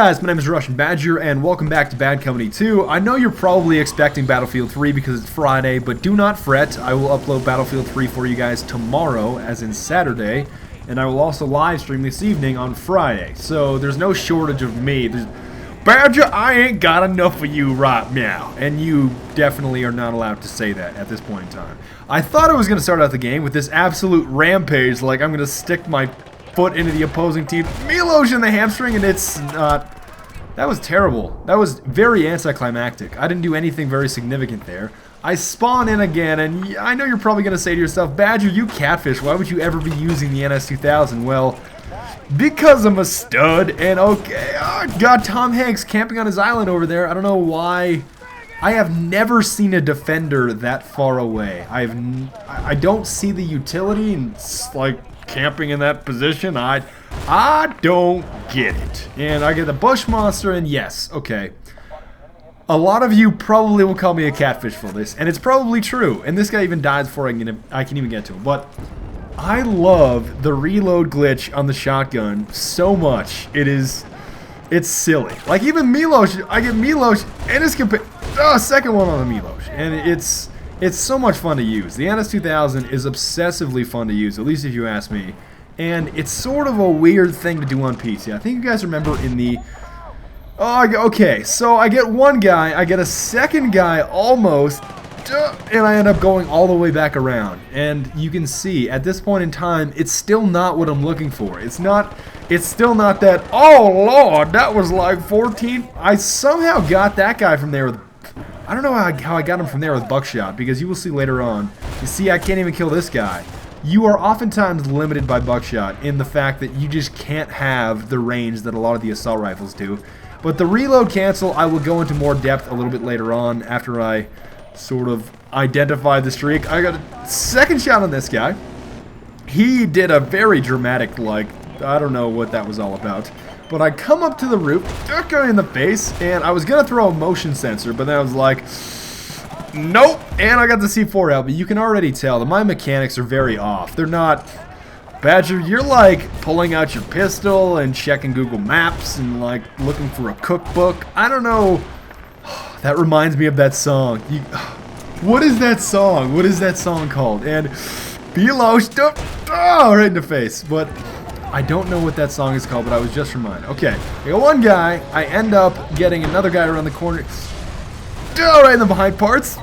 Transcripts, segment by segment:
guys, my name is TheRussianBadger, and welcome back to Bad Company 2. I know you're probably expecting Battlefield 3 because it's Friday, but do not fret. I will upload Battlefield 3 for you guys tomorrow, as in Saturday, and I will also live stream this evening on Friday. So there's no shortage of me. Badger, I ain't got enough of you right now, and you definitely are not allowed to say that at this point in time. I thought I was going to start out the game with this absolute rampage, like I'm going to stick my foot into the opposing team, Milos in the hamstring, and it's not. That was terrible. That was very anticlimactic. I didn't do anything very significant there. I spawn in again, and I know you're probably going to say to yourself, Badger, you catfish, why would you ever be using the NS2000? Well, because I'm a stud, and okay, oh, got Tom Hanks camping on his island over there. I don't know why. I have never seen a defender that far away. I don't see the utility in, like, camping in that position. I don't get it. And I get the bush monster, and yes, okay. A lot of you probably will call me a catfish for this, and it's probably true. And this guy even dies before I can even get to him. But I love the reload glitch on the shotgun so much. It's silly. Like even Milos, I get Milos and his second one on the Milos, and it's so much fun to use. The NS2000 is obsessively fun to use, at least if you ask me. And it's sort of a weird thing to do on PC. I think you guys remember in the... Oh, okay, so I get one guy, I get a second guy almost, and I end up going all the way back around. And you can see, at this point in time, it's still not what I'm looking for. It's still not that, oh lord, that was like 14. I somehow got that guy from there with... I don't know how I got him from there with buckshot, because you will see later on. You see, I can't even kill this guy. You are oftentimes limited by buckshot in the fact that you just can't have the range that a lot of the assault rifles do. But the reload cancel, I will go into more depth a little bit later on after I sort of identify the streak. I got a second shot on this guy. He did a very dramatic, like, I don't know what that was all about. But I come up to the roof, duck guy in the face, and I was going to throw a motion sensor, but then I was like, nope, and I got the C4 out, but you can already tell that my mechanics are very off. They're not... Badger, you're like pulling out your pistol and checking Google Maps and like looking for a cookbook. I don't know. That reminds me of that song. What is that song? What is that song called? And below stuff, right in the face. But I don't know what that song is called, but I was just reminded. Okay, I got one guy. I end up getting another guy around the corner. Right in the behind parts.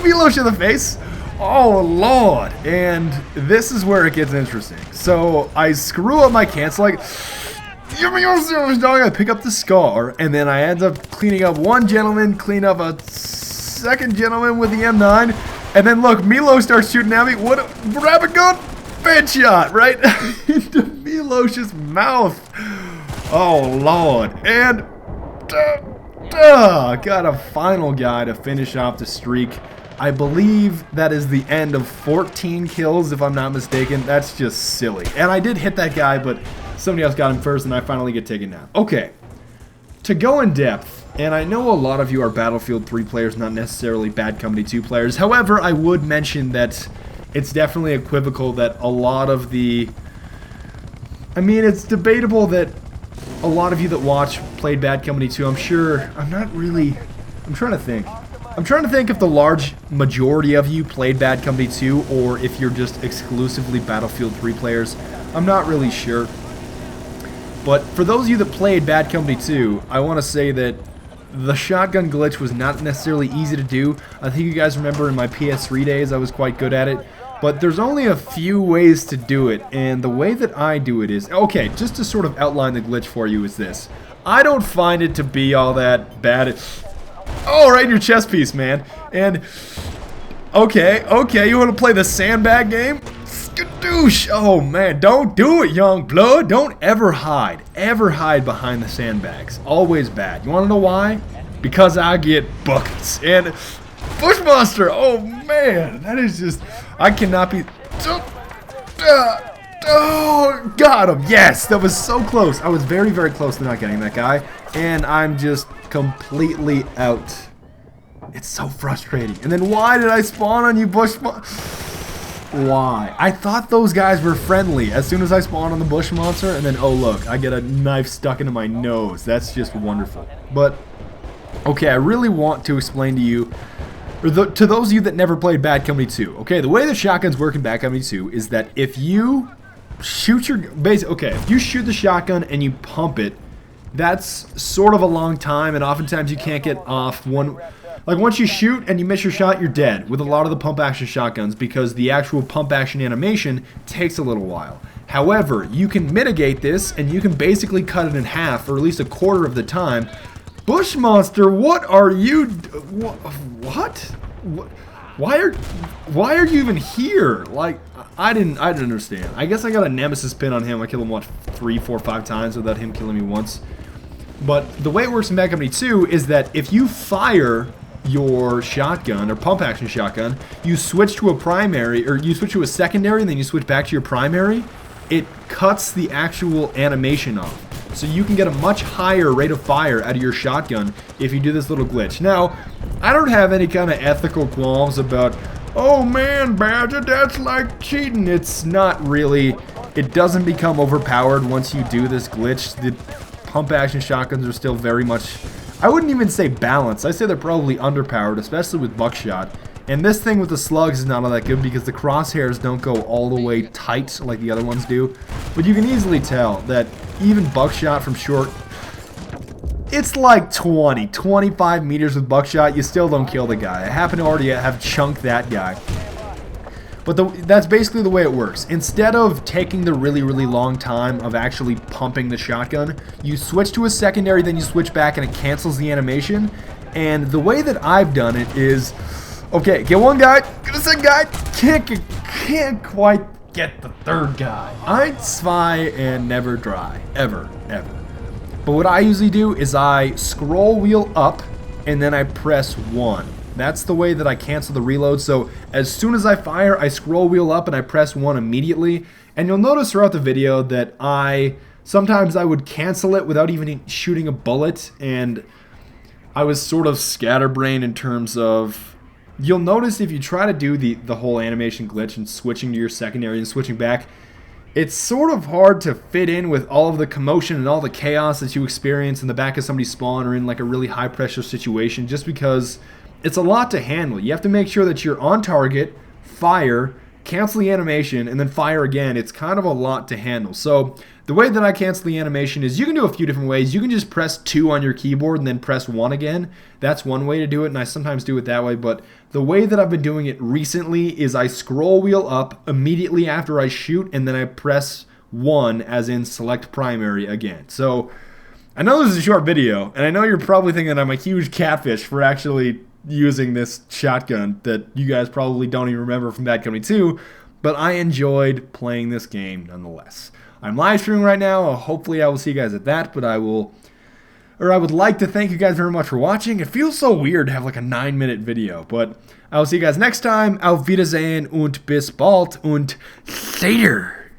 Milos in the face. Oh lord. And this is where it gets interesting. So I screw up my cancel, like, I pick up the scar, and then I end up cleaning up one gentleman, clean up a second gentleman with the M9, and then look, Milo starts shooting at me. What? Grab a gun, bad shot, right into Milos's mouth. Oh lord. And got a final guy to finish off the streak. I believe that is the end of 14 kills, if I'm not mistaken. That's just silly. And I did hit that guy, but somebody else got him first, and I finally get taken down. Okay, to go in depth, and I know a lot of you are Battlefield 3 players, not necessarily Bad Company 2 players. However, I would mention that it's definitely equivocal that a lot of the... I mean, it's debatable that a lot of you that watch played Bad Company 2. I'm sure... I'm trying to think. I'm trying to think if the large majority of you played Bad Company 2 or if you're just exclusively Battlefield 3 players. I'm not really sure. But for those of you that played Bad Company 2, I want to say that the shotgun glitch was not necessarily easy to do. I think you guys remember in my PS3 days I was quite good at it. But there's only a few ways to do it, and the way that I do it is... Okay, just to sort of outline the glitch for you is this. I don't find it to be all that bad. Oh, right in your chest piece, man. And, okay, you want to play the sandbag game? Skadoosh! Oh, man, don't do it, young blood. Don't ever hide behind the sandbags. Always bad. You want to know why? Because I get buckets. And Bushmaster, oh, man, that is just... I cannot be... Oh, got him. Yes, that was so close. I was very, very close to not getting that guy. And I'm just completely out. It's so frustrating. And then why did I spawn on you, Bush? Why? I thought those guys were friendly as soon as I spawned on the bush monster, and then, oh look, I get a knife stuck into my nose. That's just wonderful. But, okay, I really want to explain to you, or to those of you that never played Bad Company 2, okay, the way the shotguns work in Bad Company 2 is that if you shoot your, if you shoot the shotgun and you pump it, that's sort of a long time, and oftentimes you can't get off one. Like, once you shoot and you miss your shot, you're dead with a lot of the pump action shotguns because the actual pump action animation takes a little while. However, you can mitigate this and you can basically cut it in half, or at least a quarter of the time. Bush monster, what are you? What? Why are you even here? Like, I didn't understand. I guess I got a nemesis pin on him. I killed him, what, 3, 4, 5 times without him killing me once. But the way it works in Bad Company 2 is that if you fire your shotgun or pump action shotgun, you switch to a primary, or you switch to a secondary, and then you switch back to your primary, it cuts the actual animation off. So you can get a much higher rate of fire out of your shotgun if you do this little glitch. Now, I don't have any kind of ethical qualms about, oh man, Badger, that's like cheating. It's not really. It doesn't become overpowered once you do this glitch. The pump action shotguns are still very much, I wouldn't even say balanced. I say they're probably underpowered, especially with buckshot. And this thing with the slugs is not all that good because the crosshairs don't go all the way tight like the other ones do. But you can easily tell that even buckshot from short, it's like 25 meters with buckshot, you still don't kill the guy. I happen to already have chunked that guy. But that's basically the way it works. Instead of taking the really, really long time of actually pumping the shotgun, you switch to a secondary, then you switch back and it cancels the animation. And the way that I've done it is, okay, get one guy, get a second guy, can't quite get the third guy. Eins, zwei, and never dry. Ever, ever. But what I usually do is I scroll wheel up and then I press 1. That's the way that I cancel the reload. So as soon as I fire, I scroll wheel up and I press 1 immediately. And you'll notice throughout the video that sometimes I would cancel it without even shooting a bullet. And I was sort of scatterbrained in terms of, you'll notice if you try to do the whole animation glitch and switching to your secondary and switching back, it's sort of hard to fit in with all of the commotion and all the chaos that you experience in the back of somebody's spawn or in like a really high pressure situation, just because it's a lot to handle. You have to make sure that you're on target, fire, cancel the animation, and then fire again. It's kind of a lot to handle. So the way that I cancel the animation is you can do a few different ways. You can just press 2 on your keyboard and then press 1 again. That's one way to do it, and I sometimes do it that way. But the way that I've been doing it recently is I scroll wheel up immediately after I shoot, and then I press 1, as in select primary again. So I know this is a short video, and I know you're probably thinking that I'm a huge catfish for actually using this shotgun that you guys probably don't even remember from Bad Company 2, but I enjoyed playing this game nonetheless. I'm live streaming right now. Hopefully I will see you guys at that, but I would like to thank you guys very much for watching. It feels so weird to have like a 9-minute video, but I will see you guys next time. Auf Wiedersehen und bis bald und later.